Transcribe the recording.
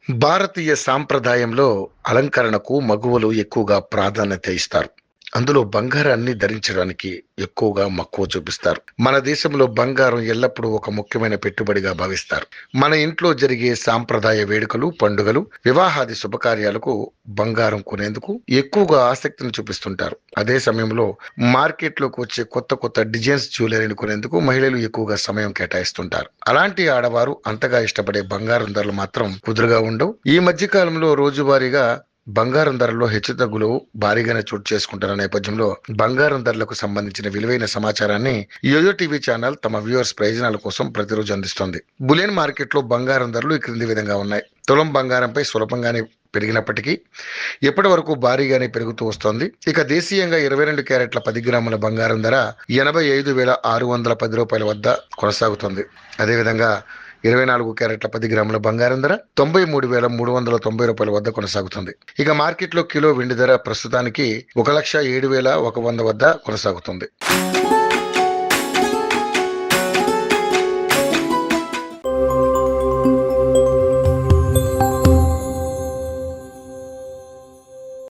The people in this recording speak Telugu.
భారతీయ సాంప్రదాయంలో అలంకరణకు మగువలు ఎక్కువగా ప్రాధాన్యత ఇస్తారు. అందులో బంగారాన్ని ధరించడానికి ఎక్కువగా మక్కువ చూపిస్తారు. మన దేశంలో బంగారం ఎల్లప్పుడూ ఒక ముఖ్యమైన పెట్టుబడిగా భావిస్తారు. మన ఇంట్లో జరిగే సాంప్రదాయ వేడుకలు, పండుగలు, వివాహాది శుభకార్యాలకు బంగారం కొనేందుకు ఎక్కువగా ఆసక్తిని చూపిస్తుంటారు. అదే సమయంలో మార్కెట్లోకి వచ్చే కొత్త కొత్త డిజైన్స్ జ్యువెలరీని కొనేందుకు మహిళలు ఎక్కువగా సమయం కేటాయిస్తుంటారు. అలాంటి ఆడవారు అంతగా ఇష్టపడే బంగారం ధరలు మాత్రం కుదురుగా ఉండవు. ఈ మధ్య కాలంలో రోజువారీగా బంగారం ధరల్లో హెచ్చుతగ్గులు భారీగానే చోటు చేసుకుంటున్న నేపథ్యంలో బంగారం ధరలకు సంబంధించిన విలువైన సమాచారాన్ని యోయో టీవీ ఛానల్ తమ వ్యూవర్స్ ప్రయోజనాల కోసం ప్రతిరోజు అందిస్తోంది. బులియన్ మార్కెట్ లో బంగారం ధరలు ఈ క్రింది విధంగా ఉన్నాయి. తులం బంగారంపై సులభంగానే పెరిగినప్పటికీ ఎప్పటి వరకు భారీగానే పెరుగుతూ వస్తోంది. ఇక దేశీయంగా 22 క్యారెట్ల 10 గ్రాముల బంగారం ధర 85,610 రూపాయల వద్ద కొనసాగుతోంది. అదేవిధంగా 24 క్యారెట్ల 10 గ్రాముల బంగారం ధర 93,390 రూపాయల వద్ద కొనసాగుతుంది. ఇక మార్కెట్లో కిలో వెండి ధర ప్రస్తుతానికి 1,07,100 వద్ద కొనసాగుతుంది.